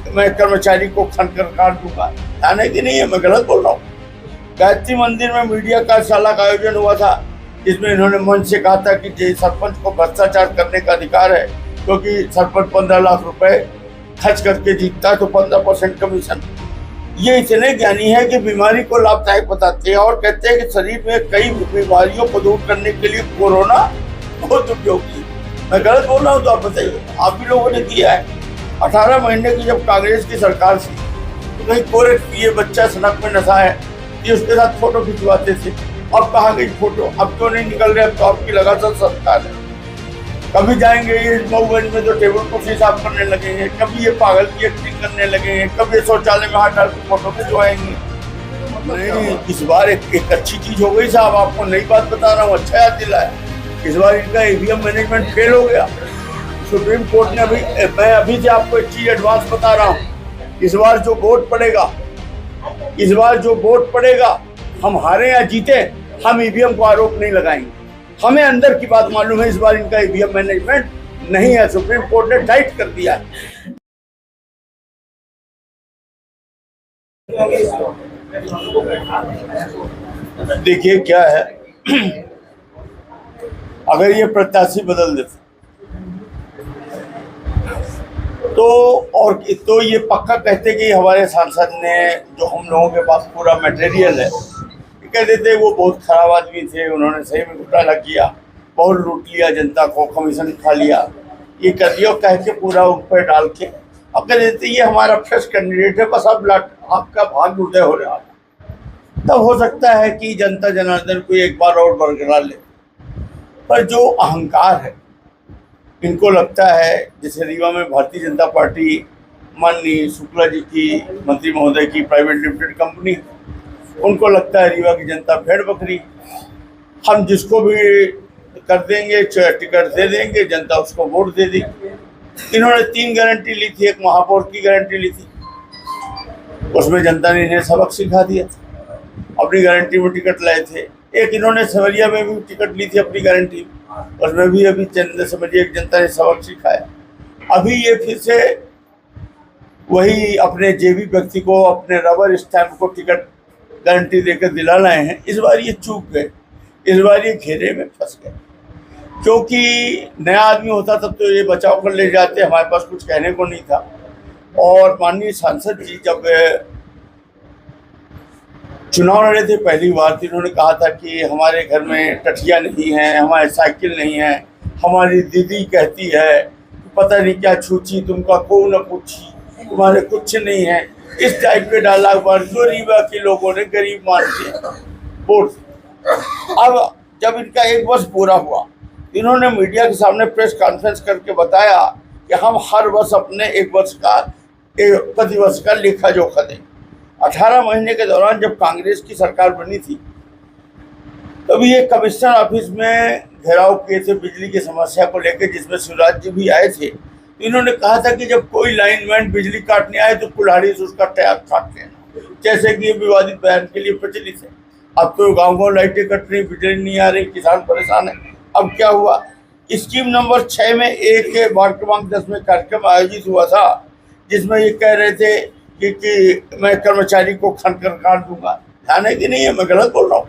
मैं कर्मचारी को खनकर काट दूंगा। ध्यान है कि नहीं है, मैं गलत बोल रहा हूँ? गायत्री मंदिर में मीडिया कार्यशाला का आयोजन हुआ था, जिसमें इन्होंने मंच से कहा था कि सरपंच को भ्रष्टाचार करने का अधिकार है, क्योंकि सरपंच 15 लाख रुपए खर्च करके जीतता है तो 15% कमीशन। ये इतने ज्ञानी है कि बीमारी को लाभदायक बताते हैं और कहते हैं कि शरीर में कई बीमारियों को दूर करने के लिए कोरोना बहुत उपयोगी। मैं गलत बोल रहा हूँ तो आप बताइए, आप भी लोगों ने किया है। 18 महीने की जब कांग्रेस की सरकार थी तो कहीं कोरेट पिए बच्चा सड़क में नशा है कि उसके साथ फोटो खिंचवाते थे। अब कहाँ गई फोटो? अब क्यों नहीं निकल रहे? अब तो आपकी लगातार सरकार है। कभी जाएंगे ये मऊगंज में तो टेबल कुर्सी साफ करने लगेंगे, कभी ये पागल की एक्टिंग करने लगेंगे, कभी ये शौचालय में हाथ डाल के फोटो खिंचवाएंगे। नहीं, इस बार एक अच्छी चीज हो गई साहब, आपको नई बात बता रहा हूँ, अच्छा याद दिलाया। इस बार इनका ईवीएम मैनेजमेंट फेल हो गया। सुप्रीम कोर्ट ने मैं अभी से आपको एक चीज एडवांस बता रहा हूँ, इस बार जो वोट पड़ेगा, हम हारे या जीते, हम ईवीएम को आरोप नहीं लगाएंगे। हमें अंदर की बात मालूम है, इस बार इनका ईवीएम मैनेजमेंट नहीं है, सुप्रीम कोर्ट ने टाइट कर दिया है। देखिए क्या है, अगर ये प्रत्याशी बदल देते तो ये पक्का कहते कि हमारे सांसद ने जो हम लोगों के पास पूरा मटेरियल है, कह देते वो बहुत खराब आदमी थे, उन्होंने सही में घोटाला किया, बहुत लूट लिया जनता को, कमीशन खा लिया, ये कर दिया कह के पूरा उन पर डाल के अब कह देते ये हमारा फ्रेश कैंडिडेट है, बस अब आपका भाग्य उदय हो रहा है। तब हो सकता है कि जनता जनार्दन को एक बार और बरकरार ले। पर जो अहंकार है, इनको लगता है जैसे रीवा में भारतीय जनता पार्टी माननीय शुक्ला जी की, मंत्री महोदय की प्राइवेट लिमिटेड कंपनी, उनको लगता है रीवा की जनता भेड़ बकरी, हम जिसको भी कर देंगे टिकट दे देंगे, जनता उसको वोट दे दी। इन्होंने 3 गारंटी ली थी, एक महापौर की गारंटी ली थी, उसमें जनता ने इन्हें सबक सिखा दिया था, अपनी गारंटी में टिकट लाए थे। एक इन्होंने सवरिया में भी टिकट ली थी अपनी गारंटी, उसमें भी अभी समझिए जनता ने सबक सिखाया। अभी ये फिर से वही अपने जेबी व्यक्ति को, अपने रबर स्टैंप को टिकट गारंटी देकर दिला लाए हैं। इस बार ये चूक गए, इस बार ये घेरे में फंस गए, क्योंकि नया आदमी होता तब तो ये बचाव कर ले जाते, हमारे पास कुछ कहने को नहीं था। और माननीय सांसद जी जब चुनाव लड़े थे पहली बार, तो इन्होंने कहा था कि हमारे घर में टठिया नहीं है, हमारे साइकिल नहीं है, हमारी दीदी कहती है पता नहीं क्या छूची तुमका को न पूछी, तुम्हारे कुछ नहीं है, इस टाइप के डायलॉग पर जो रीवा के लोगों ने गरीब मान के वोट। अब जब इनका 1 वर्ष पूरा हुआ, इन्होंने मीडिया के सामने प्रेस कॉन्फ्रेंस करके बताया कि हम हर वर्ष अपने 1 वर्ष का प्रतिवर्ष का लेखा जोखा दें। 18 महीने के दौरान जब कांग्रेस की सरकार बनी थी, तभी ये कमिश्नर ऑफिस में घेराव किए थे बिजली की समस्या को लेकर, जिसमें शिवराज जी भी आए थे। इन्होंने कहा था कि जब कोई लाइनमैन बिजली काटने आए तो कुल्हाड़ी से उसका टैप काट लेना, जैसे कि ये विवादित बयान के लिए प्रचलित है। अब तो गाँव लाइटें कट रही, बिजली नहीं आ रही, किसान परेशान है। अब क्या हुआ, स्कीम नंबर 6 में एक वार्ड क्रमांक 10 में कार्यक्रम आयोजित हुआ था, जिसमें ये कह रहे थे कि मैं कर्मचारी को खनकर काट दूंगा। ध्यान है कि नहीं है, मैं गलत बोल रहा हूँ?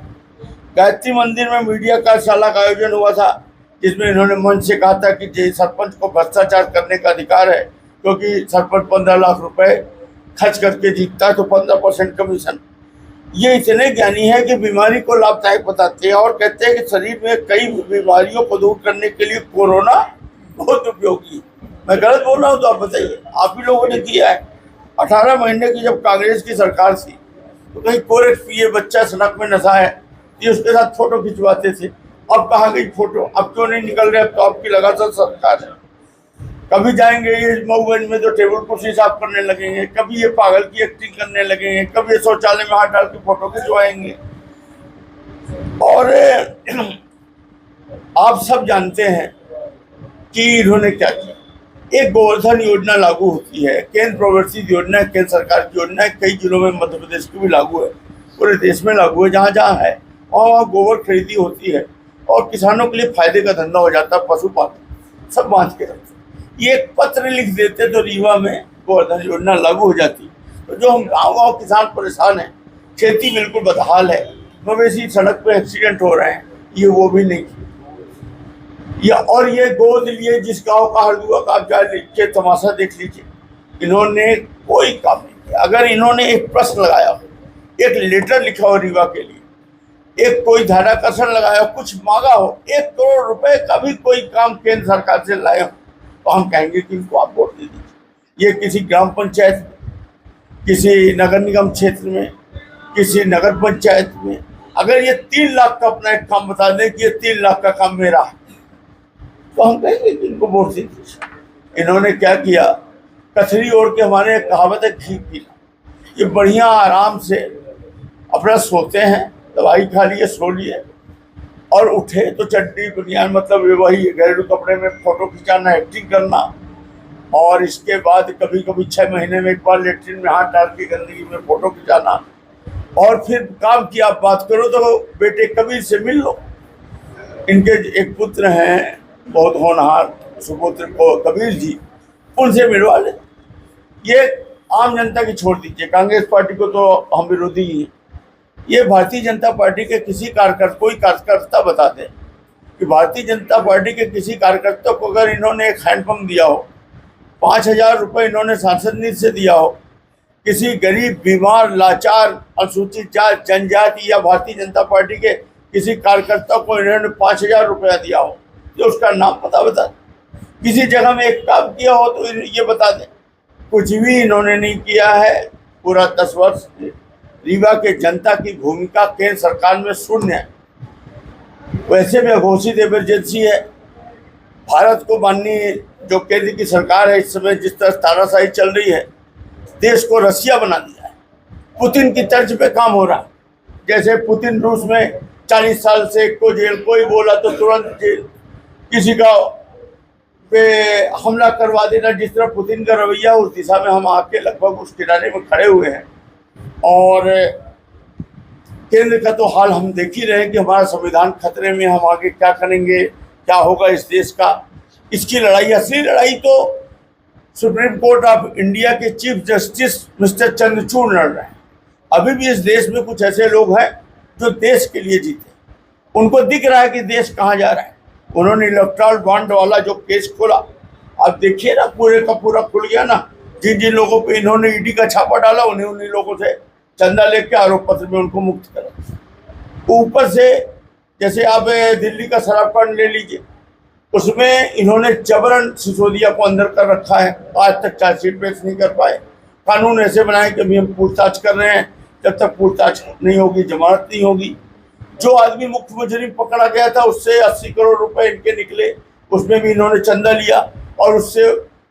गायत्री मंदिर में मीडिया कार्यशाला का आयोजन हुआ था, जिसमें इन्होंने मंच से कहा था कि सरपंच को भ्रष्टाचार करने का अधिकार है, क्योंकि सरपंच 15 लाख रुपए खर्च करके जीतता है तो 15% कमीशन। ये इतने ज्ञानी है कि बीमारी को लाभदायक बताते हैं और कहते हैं कि शरीर में कई बीमारियों को दूर करने के लिए कोरोना बहुत उपयोगी। मैं गलत बोल रहा हूँ तो आप बताइए, आप भी लोगों ने किया है। 18 महीने की जब कांग्रेस की सरकार थी तो कहीं कोरेट पिए बच्चा सड़क में नशा है कि उसके साथ फोटो खिंचवाते थे। अब कहाँ गई फोटो? अब क्यों नहीं निकल रहे? अब तो आपकी लगातार सरकार है। कभी जाएंगे ये मऊगंज में तो टेबल कुर्सी साफ करने लगेंगे, कभी ये पागल की एक्टिंग करने लगेंगे, कभी ये शौचालय में हाथ डाल के फोटो खिंचवाएंगे। और आप सब जानते हैं कि इन्होंने क्या किया। एक गोवर्धन योजना लागू होती है, केंद्र प्रवर्तित योजना, केंद्र सरकार की योजना है, कई जिलों में मध्य प्रदेश की भी लागू है, पूरे देश में लागू है। जहाँ जहाँ है वहाँ गोबर खरीदी होती है और किसानों के लिए फायदे का धंधा हो जाता है, पशुपालन सब बांध के रखते। ये एक पत्र लिख देते तो रीवा में गोवर्धन योजना लागू हो जाती तो जो हम गाँव किसान परेशान हैं, खेती बिल्कुल बदहाल है, मवेशी सड़क पे एक्सीडेंट हो रहे हैं, ये वो भी नहीं किया। और ये गोद लिए जिस गांव का हाल हुआ का आप जा के तमाशा देख लीजिए, इन्होंने कोई काम नहीं किया। अगर इन्होंने एक प्रश्न लगाया हो, एक लेटर लिखा हो रीवा के लिए, एक कोई ध्यानाकर्षण लगाया हो, कुछ मांगा हो, 1 करोड़ रुपए का भी कोई काम केंद्र सरकार से लाए हो, तो हम कहेंगे कि इनको आप वोट दे दीजिए। ये किसी ग्राम पंचायत, किसी नगर निगम क्षेत्र में, किसी नगर पंचायत में अगर ये 3 लाख का अपना एक काम बता दें कि ये 3 लाख का काम मेरा है, तो हम कहेंगे कि इनको वोट दे दीजिए। इन्होंने क्या किया, कथरी ओढ़ के, हमारे एक कहावत है घी पीना, ये बढ़िया आराम से अपना सोते हैं, दवाई खा लिए, सो लिए और उठे तो चड्डी बनियान, मतलब वही घरेलू कपड़े में फोटो खिंचाना, एक्टिंग करना, और इसके बाद कभी कभी 6 महीने में एक बार लेटरिन में हाथ डाल के गंदगी में फोटो खिंचाना, और फिर काम की आप बात करो तो बेटे कबीर से मिल लो। इनके एक पुत्र हैं बहुत होनहार, सुपुत्र को कबीर जी, उनसे मिलवा ले। ये आम जनता की छोड़ दीजिए, कांग्रेस पार्टी को तो हम विरोधी ही हैं। ये भारतीय जनता पार्टी के किसी कार्यकर्ता, कोई कार्यकर्ता बता दें कि भारतीय जनता पार्टी के किसी कार्यकर्ता को अगर इन्होंने एक हैंडपम्प दिया हो, 5,000 रुपये इन्होंने सांसद निधि से दिया हो, किसी गरीब, बीमार, लाचार, अनुसूचित जात, जनजाति या भारतीय जनता पार्टी के किसी कार्यकर्ता को इन्होंने 5,000 रुपया दिया हो, तो उसका नाम बता दें। किसी जगह में एक काम किया हो तो ये बता दें। कुछ भी इन्होंने नहीं किया है। पूरा 10 वर्ष रीवा के जनता की भूमिका केंद्र सरकार में शून्य है। वैसे भी अघोषित इमरजेंसी है। भारत को माननीय जो केंद्र की सरकार है इस समय जिस तरह तानाशाही चल रही है, देश को रसिया बना दिया है। पुतिन की तर्ज पे काम हो रहा है। जैसे पुतिन रूस में 40 साल से को जेल, कोई बोला तो तुरंत जेल, किसी का पे हमला करवा देना, जिस तरह पुतिन का रवैया, उस दिशा में हम आके लगभग उस किनारे में खड़े हुए हैं। और केंद्र का तो हाल हम देख ही रहे हैं कि हमारा संविधान खतरे में, हम आगे क्या करेंगे, क्या होगा इस देश का। इसकी लड़ाई, असली लड़ाई तो सुप्रीम कोर्ट ऑफ इंडिया के चीफ जस्टिस मिस्टर चंद्रचूड़ लड़ रहे हैं। अभी भी इस देश में कुछ ऐसे लोग हैं जो देश के लिए जीते, उनको दिख रहा है कि देश कहाँ जा रहा है। उन्होंने इलेक्ट्रल बॉन्ड वाला जो केस खोला, आप देखिए ना, पूरे का पूरा खुल गया ना। जिन जिन लोगों पे इन्होंने ईडी का छापा डाला, उन्हीं लोगों से चंदा लेके आरोप पत्र में उनको मुक्त करा। ऊपर से जैसे आप दिल्ली का शराब कांड ले लीजिए, उसमें इन्होंने जबरन सिसोदिया को अंदर कर रखा है। आज तक चार्जशीट पेश नहीं कर पाए। कानून ऐसे बनाए कि अभी हम पूछताछ कर रहे हैं, जब तक पूछताछ नहीं होगी जमानत नहीं होगी। जो आदमी मुख्य मुजरिम पकड़ा गया था उससे 80 करोड़ रुपए इनके निकले, उसमें भी इन्होंने चंदा लिया और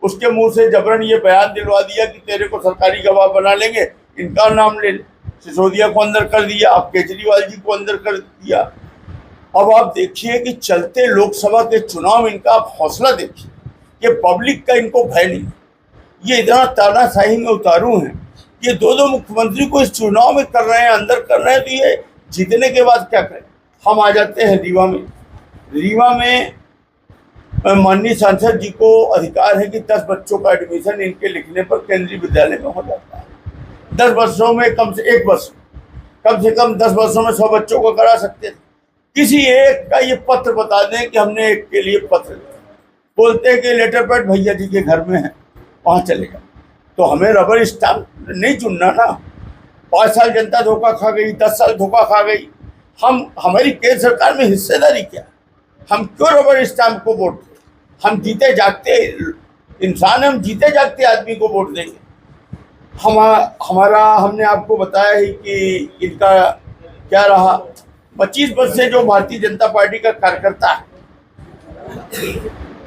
उसके मुंह से जबरन ये बयान दिलवा दिया कि तेरे को सरकारी गवाह बना लेंगे, इनका नाम ले। सिसोदिया को अंदर कर दिया, अब केजरीवाल जी को अंदर कर दिया। अब आप देखिए कि चलते लोकसभा के चुनाव, इनका आप हौसला देखिए, ये पब्लिक का इनको भय नहीं। ये इतना तानाशाही में उतारू हैं, ये 2 मुख्यमंत्री को इस चुनाव में कर रहे हैं, अंदर कर रहे हैं, तो ये जीतने के बाद क्या करें। हम आ जाते हैं रीवा में। रीवा में माननीय सांसद जी को अधिकार है कि 10 बच्चों का एडमिशन इनके लिखने पर केंद्रीय विद्यालय में हो जाता है। 10 वर्षों में कम से कम 10 वर्षों में 100 बच्चों को करा सकते थे। किसी एक का ये पत्र बता दें कि हमने एक के लिए पत्र लिखा, बोलते हैं कि लेटर पैड भैया जी के घर में है, वहाँ चलेगा। तो हमें रबर स्टाम्प नहीं चुनना ना। 5 साल जनता धोखा खा गई, 10 साल धोखा खा गई। हमारी केंद्र सरकार में हिस्सेदारी क्या? हम क्यों रबर स्टाम्प को वोट दें? हम जीते जागते इंसान, हम जीते जागते आदमी को वोट देंगे। हमने आपको बताया ही कि इनका क्या रहा। 25 वर्ष से जो भारतीय जनता पार्टी का कार्यकर्ता है,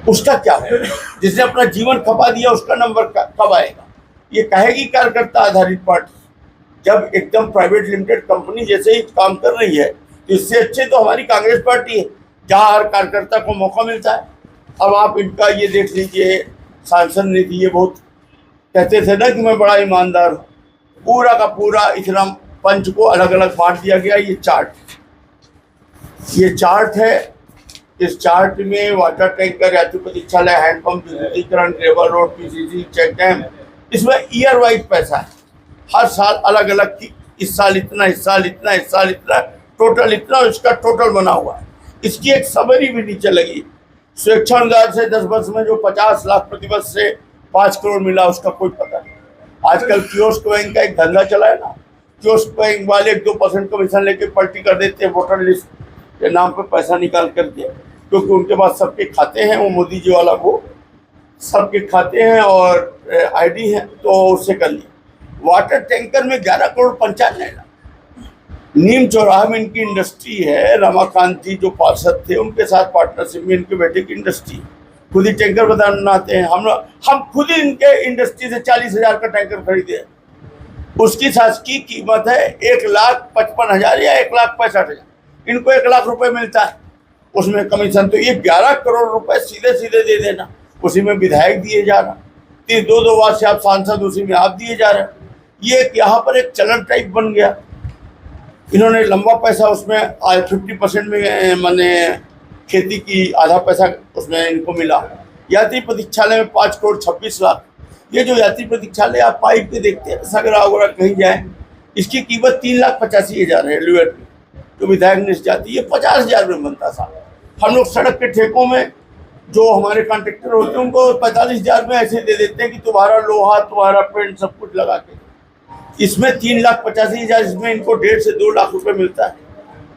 उसका क्या है? जिसने अपना जीवन खपा दिया, उसका नंबर कब आएगा? ये कहेगी कार्यकर्ता आधारित पार्टी, जब एकदम प्राइवेट लिमिटेड कंपनी जैसे ही काम कर रही है, तो इससे अच्छे तो हमारी कांग्रेस पार्टी है, जहाँ हर कार्यकर्ता को मौका मिलता है। अब आप इनका ये देख लीजिए, सांसद निधि, ये बहुत कहते थे ना कि मैं बड़ा ईमानदार हूँ, पूरा का पूरा इतना पंच को अलग अलग बांट दिया गया। ये चार्ट है। इस चार्ट में वाटर टैंकर, यात्री प्रतीक्षालय, हैंडपंप, विद्युतीकरण, gravel road, PCC, check dam, इसमें ईयर वाइज पैसा है, हर साल अलग अलग की, इस साल इतना, इस साल इतना, इस साल इतना, टोटल इतना, इसका टोटल बना हुआ है। इसकी एक समरी भी नीचे लगी। स्वेच्छानुदान से 10 वर्ष में जो 50 लाख प्रतिवर्ष से 5 करोड़ मिला, उसका कोई पता नहीं। आजकल कियोस्क बैंक का एक धंधा चला है ना, कियोस्क बैंक वाले 2% कमीशन लेके पलटी कर देते हैं वोटर लिस्ट के नाम पे पैसा निकाल करके, क्योंकि उनके पास सबके खाते हैं, वो मोदी जी वाला वो सबके खाते हैं और आईडी है, तो उससे कर लिए। वाटर टैंकर में 11 करोड़ 95 लाख। नीम चौराहा में इनकी इंडस्ट्री है, रमाकांत जी जो पार्षद थे उनके साथ पार्टनरशिप में इनके बेटे की इंडस्ट्री, खुद ही टैंकर बनाते हैं। हम खुद ही इनके इंडस्ट्री से 40,000 का टैंकर खरीदे। उसकी शासकीय कीमत है 1,55,000 या 1,65,000। इनको 1 लाख रुपए मिलता है, उसमें कमीशन। तो ये 11 करोड़ रुपए सीधे सीधे दे देना, उसी में विधायक दिए जा रहा, 2 बार से आप सांसद, उसी में आप दिए जा रहे। ये यहाँ पर एक चलन टाइप बन गया। इन्होंने लंबा पैसा उसमें 50% में मैंने खेती की, आधा पैसा उसमें इनको मिला। यात्री प्रतीक्षालय में 5 करोड़ 26 लाख। ये जो यात्री प्रतीक्षालय आप पाइप पे देखते हैं, सगरा वगैरह कहीं जाए, इसकी कीमत 3,85,000 है। एलिवेट में जो विधायक निष्ठ जाती है 50,000 में बनता था। हम लोग सड़क के ठेकों में जो हमारे कॉन्ट्रेक्टर होते हैं उनको 45,000 में ऐसे दे देते हैं कि तुम्हारा लोहा, तुम्हारा पेंट सब कुछ लगा के। इसमें 3,85,000, इसमें इनको 1.5 से 2 लाख रुपए मिलता है।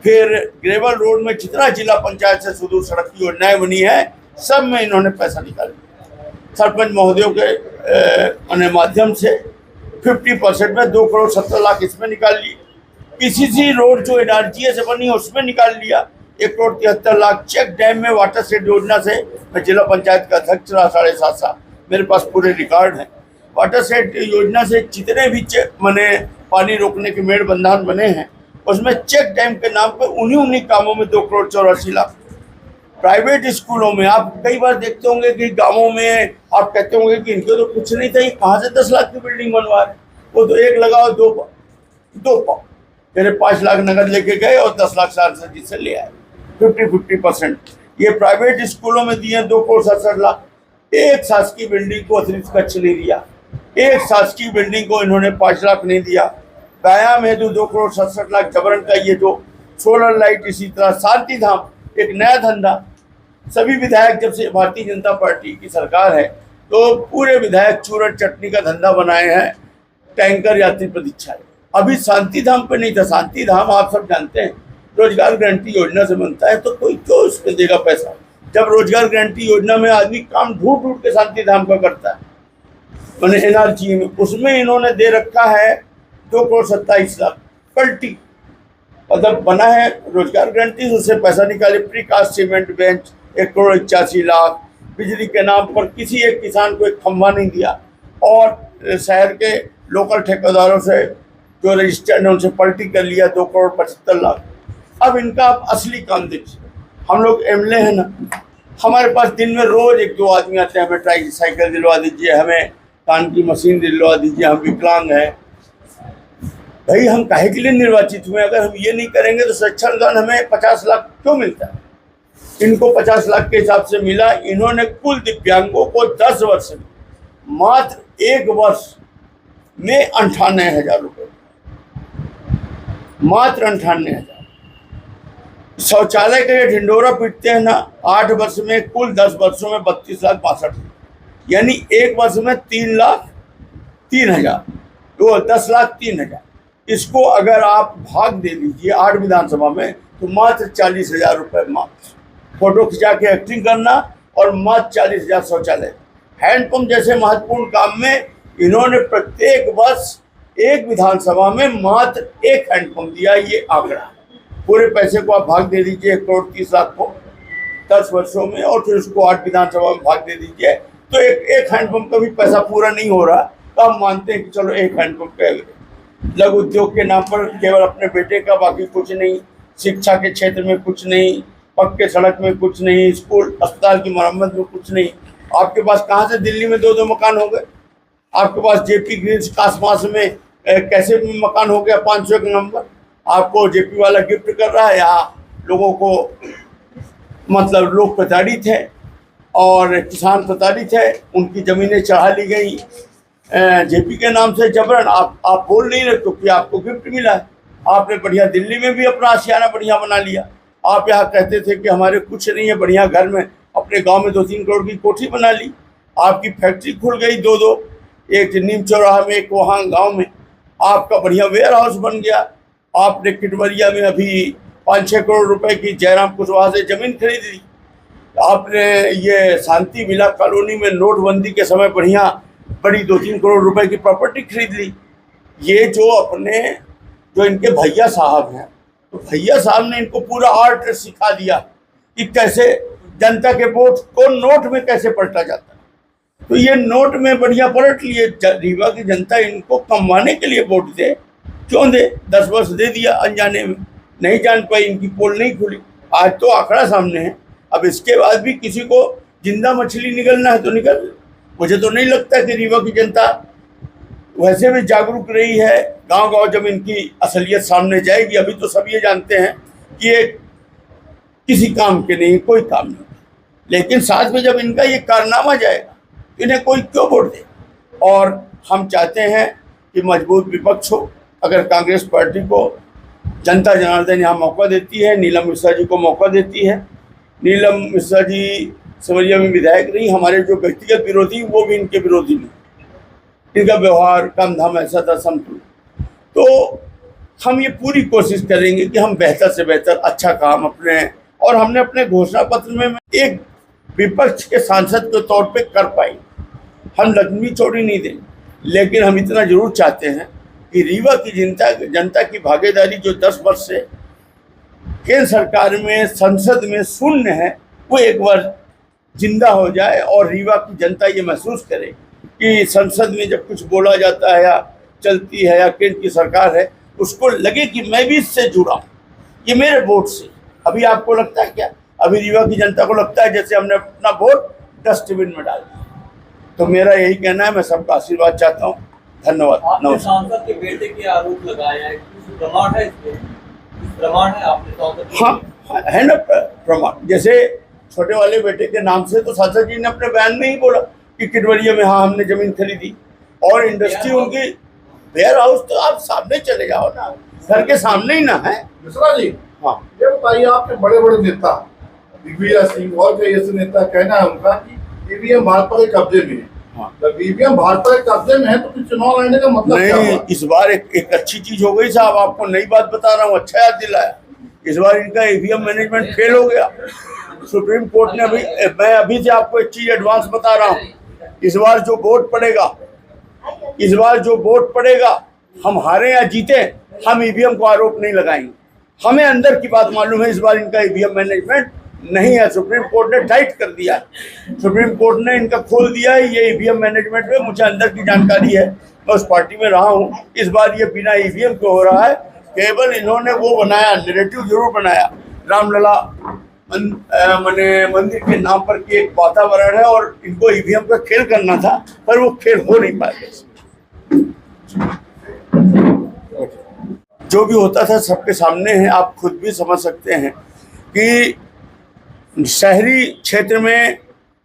फिर ग्रेवल रोड में जितना जिला पंचायत से सुदूर सड़क की योजनाएं बनी है, सब में इन्होंने पैसा निकाल लिया। सरपंच महोदयों के माध्यम से 50% में 2 करोड़ 70 लाख इसमें निकाल लिए। पीसीसी रोड जो एनआरजीए से बनी है उसमें निकाल लिया 1 करोड़ 73 लाख। चेक डैम में वाटर शेड योजना से मैं जिला पंचायत का अध्यक्ष रहा 7.5 साल, मेरे पास पूरे रिकॉर्ड हैं। वाटर शेड योजना से जितने भी मैंने पानी रोकने के मेड़ बंधान बने हैं, उसमें चेक डैम के नाम पे उन्हीं कामों में 2 करोड़ 84 लाख। प्राइवेट स्कूलों में आप कई बार देखते होंगे कि गांवों में आप कहते होंगे कि इनके तो कुछ नहीं था, ये कहाँ से 10 लाख की बिल्डिंग बनवा रहे। वो तो एक लगाओ दो पाओ, मेरे 5 लाख नगद लेके गए और 10 लाख सांसद जी से ले आए। 50% ये प्राइवेट स्कूलों में दिए 2 करोड़ 67 लाख। एक शासकीय बिल्डिंग को अतिरिक्त कक्ष नहीं दिया, एक शासकीय बिल्डिंग को इन्होंने 5 लाख नहीं दिया। व्यायाम हेतु 2 करोड़ 67 लाख। जबरन का ये जो सोलर लाइट, इसी तरह शांति धाम एक नया धंधा। सभी विधायक, जब से भारतीय जनता पार्टी की सरकार है तो पूरे विधायक चूरन चटनी का धंधा बनाए हैं। टैंकर यात्री प्रतीक्षालय अभी शांति धाम पे नहीं था। शांति धाम आप सब जानते हैं रोजगार गारंटी योजना से बनता है, तो कोई क्यों उस पर देगा पैसा, जब रोजगार गारंटी योजना में आदमी काम ढूंढ के शांति धाम का करता है। मैंने एनआरजी में उसमें इन्होंने दे रखा है 2 करोड़ 27 लाख। पलटी मतलब बना है रोजगार गारंटी, उससे पैसा निकाले। Precast cement bench 1 crore 81 lakh. बिजली के नाम पर किसी एक किसान को एक खंभा नहीं दिया, और शहर के लोकल ठेकेदारों से जो रजिस्टर्ड है उनसे पलटी कर लिया 2 करोड़ 75 लाख। अब इनका आप असली काम देखिए। हम लोग एमएलए हैं ना, हमारे पास दिन में रोज 1-2 आदमी आते हैं, हमें ट्राईसाइकिल दिलवा दीजिए, हमें कान की मशीन दिलवा दीजिए, हम विकलांग हैं। भाई हम काहे के लिए निर्वाचित हुए? अगर हम ये नहीं करेंगे तो स्वेच्छानुदान हमें 50 लाख क्यों मिलता है? इनको 50 लाख के हिसाब से मिला। इन्होंने कुल दिव्यांगों को 10 वर्ष में मात्र 1 वर्ष में 98,000 रुपये, मात्र 98,000। शौचालय के ढिंडोरा पीटते हैं ना, 8 वर्ष में कुल 10 वर्षों में 32,62,000, यानी 1 वर्ष में 3,03,000, तो 10,03,000। इसको अगर आप भाग दे दीजिए 8 विधानसभा में तो मात्र 40,000 रुपये मात्र। फोटो खिंचा के एक्टिंग करना और मात्र 40,000 शौचालय। हैंडपम्प जैसे महत्वपूर्ण काम में इन्होंने प्रत्येक वर्ष एक विधानसभा में मात्र 1 हैंडपम्प दिया। ये आंकड़ा पूरे पैसे को आप भाग दे दीजिए 1 करोड़ 30 लाख को 10 वर्षों में, और फिर उसको 8 विधानसभा में भाग दे दीजिए, तो एक हैंडपम्प का भी पैसा पूरा नहीं हो रहा। तो हम मानते हैं कि चलो 1 हैंडपम्प का लघु उद्योग के नाम पर केवल अपने बेटे का, बाकी कुछ नहीं। शिक्षा के क्षेत्र में कुछ नहीं, पक्के सड़क में कुछ नहीं, स्कूल अस्पताल की मरम्मत में कुछ नहीं। आपके पास कहाँ से दिल्ली में 2-2 मकान हो गए? आपके पास जेपी ग्रीन्स कासमास में कैसे मकान हो गया 501 नंबर? आपको जेपी वाला गिफ्ट कर रहा है। यहाँ लोगों को मतलब लोग प्रताड़ित है और किसान प्रताड़ित है, उनकी ज़मीनें चढ़ा ली गई। जेपी के नाम से जबरन आप बोल नहीं रहे क्योंकि आपको गिफ्ट मिला है। आपने बढ़िया दिल्ली में भी अपना आशियाना बढ़िया बना लिया। आप यहाँ कहते थे कि हमारे कुछ नहीं है, बढ़िया घर में अपने गांव में 2-3 करोड़ की कोठी बना ली। आपकी फैक्ट्री खुल गई 2-2, एक नीम चौराहा में, एक वहाँ गांव में। आपका बढ़िया वेयर हाउस बन गया। आपने किटवरिया में अभी 5-6 करोड़ रुपए की जयराम कुशवाहा से ज़मीन खरीद ली। आपने ये शांति विला कॉलोनी में नोटबंदी के समय बढ़िया बड़ी 2-3 करोड़ रुपए की प्रॉपर्टी खरीद ली। ये जो इनके भैया साहब हैं, तो भैया साहब ने इनको पूरा आर्ट सिखा दिया कि कैसे जनता के वोट को नोट में कैसे पलटा जाता है। तो ये नोट में बढ़िया पलट लिए। रीवा की जनता इनको कमवाने के लिए वोट दे, क्यों दे? 10 वर्ष दे दिया अनजाने में, नहीं जान पाई, इनकी पोल नहीं खुली। आज तो आंकड़ा सामने है। अब इसके बाद भी किसी को जिंदा मछली निकलना है तो निकल। मुझे तो नहीं लगता कि रीवा की जनता वैसे भी जागरूक रही है। गांव गांव जब इनकी असलियत सामने जाएगी, अभी तो सब ये जानते हैं कि ये किसी काम के नहीं, कोई काम नहीं, लेकिन साथ में जब इनका ये कारनामा जाएगा इन्हें कोई क्यों वोट दे। और हम चाहते हैं कि मजबूत विपक्ष हो। अगर कांग्रेस पार्टी को जनता जनार्दन यहाँ मौका देती है, नीलम मिश्रा जी को मौका देती है। नीलम मिश्रा जी सिमरिया में विधायक नहीं, हमारे जो व्यक्तिगत विरोधी वो भी इनके विरोधी नहीं। इनका व्यवहार काम धाम ऐसा था समतुल। तो हम ये पूरी कोशिश करेंगे कि हम बेहतर से बेहतर अच्छा काम और हमने अपने घोषणा पत्र में एक विपक्ष के सांसद के तौर पे कर पाए। हम लक्ष्मी चौड़ी नहीं देंगे, लेकिन हम इतना जरूर चाहते हैं कि रीवा की जनता की भागीदारी जो 10 वर्ष से केंद्र सरकार में संसद में शून्य है, वो एक बार जिंदा हो जाए और रीवा की जनता ये महसूस करे कि संसद में जब कुछ बोला जाता है या चलती है या केंद्र की सरकार है, उसको लगे कि मैं भी इससे जुड़ा हूँ, ये मेरे वोट से। अभी आपको लगता है क्या? अभी रीवा की जनता को लगता है जैसे हमने अपना वोट डस्टबिन में डाल दिया। तो मेरा यही कहना है, मैं सबका आशीर्वाद चाहता हूँ। धन्यवाद। आपने सांसद के बेटे के आरोप लगाए हैं, कुछ प्रमाण है इसके? प्रमाण है आपने सांसद? हाँ है ना प्रमाण। जैसे छोटे वाले बेटे के नाम से तो सांसद जी ने अपने बयान में ही बोला कि किटवरिया में हाँ हमने जमीन खरीदी, और इंडस्ट्री उनकी वेयर हाउस। तो आप सामने चले जाओ ना, घर के सामने ही ना है। मिश्रा जी, हाँ ये बताइए, आपके बड़े बड़े नेता दिग्विजय सिंह और कई ऐसे नेता कहना है उनका कि ईवीएम भाजपा के कब्जे में है। हाँ, जब ईवीएम भाजपा के कब्जे में है तो फिर चुनाव लड़ने का मतलब क्या नहीं। हुआ? इस बार एक अच्छी चीज हो गई साहब, आपको नई बात बता रहा हूँ, अच्छा याद दिलाया। इस बार इनका ईवीएम मैनेजमेंट फेल हो गया। सुप्रीम कोर्ट ने मैं अभी से आपको एक चीज एडवांस बता रहा हूँ। इस बार जो वोट पड़ेगा, हम हारे या जीते, हम ईवीएम को आरोप नहीं लगाएंगे। हमें अंदर की बात मालूम है, इस बार इनका ईवीएम मैनेजमेंट नहीं है। सुप्रीम कोर्ट ने टाइट कर दिया है, सुप्रीम कोर्ट ने इनका खोल दिया है ये ईवीएम मैनेजमेंट में। मुझे अंदर की जानकारी है, मैं उस पार्टी में रहा हूँ। इस बार ये बिना ईवीएम के हो रहा है। केवल इन्होंने वो बनाया, नैरेटिव जरूर बनाया, रामलला मंदिर के नाम पर कि एक वातावरण है और इनको ईवीएम का खेल करना था, पर वो खेल हो नहीं पाया। जो भी होता था सबके सामने है, आप खुद भी समझ सकते हैं कि शहरी क्षेत्र में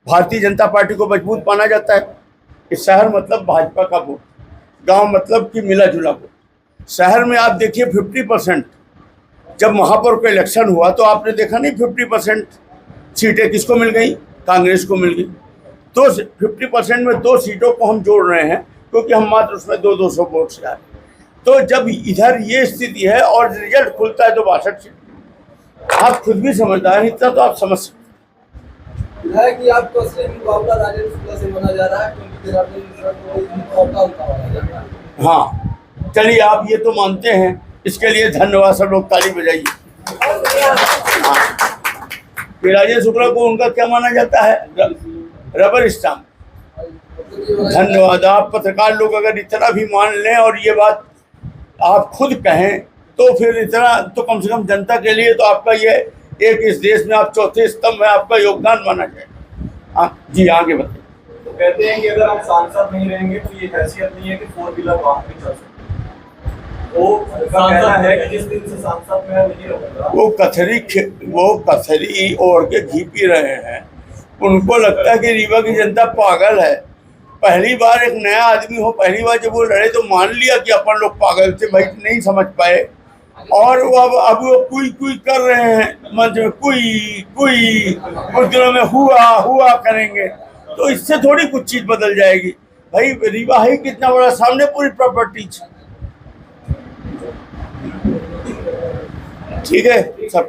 भारतीय जनता पार्टी को मजबूत माना जाता है। कि शहर मतलब भाजपा का वोट, गांव मतलब कि मिला जुला वोट। शहर में आप देखिए 50%, जब महापौर का इलेक्शन हुआ तो आपने देखा नहीं 50% सीटें किसको मिल गई? कांग्रेस को मिल गई। तो 50% में 2 सीटों को हम जोड़ रहे हैं, क्योंकि हम मात्र उसमें 200 वोट से आए। तो जब इधर ये स्थिति है और रिजल्ट खुलता है तो 62 सीट। आप खुद भी समझदार हैं, इतना तो आप समझ सकते है कि आपको असली मुकाबला राजेंद्र शुक्ला से माना जा रहा है, क्योंकि हाँ, चलिए आप ये तो मानते हैं, इसके लिए धन्यवाद। सब लोग ताली बजाइए। राजेंद्र शुक्ला को उनका क्या माना जाता है? Rubber stamp. धन्यवाद। आप पत्रकार लोग अगर इतना भी मान लें और ये बात आप खुद कहें, तो फिर इतना तो कम से कम जनता के लिए तो आपका ये एक इस देश में आप चौथे स्तंभ में आपका योगदान माना जाए। जी आगे बताइए। तो कहते हैं कि अगर हम सांसद नहीं रहेंगे तो ये हैसियत नहीं है कि 4 व्हीलर वाहन भी चल सकते। वो सांसद है कि जिस दिन से सांसद में नहीं होगा, वो कथरी ओढ़ के घी पी रहे हैं। उनको लगता है कि रीवा की जनता पागल है। पहली बार एक नया आदमी हो, पहली बार जब वो लड़े तो मान लिया कि अपन लोग पागल थे भाई, नहीं समझ पाए, और वो अब वो कुई कर रहे हैं मंच में, कुई कुछ दिनों में हुआ करेंगे, तो इससे थोड़ी कुछ चीज बदल जाएगी भाई। रीवा है कितना बड़ा, सामने पूरी प्रॉपर्टी, ठीक है सब।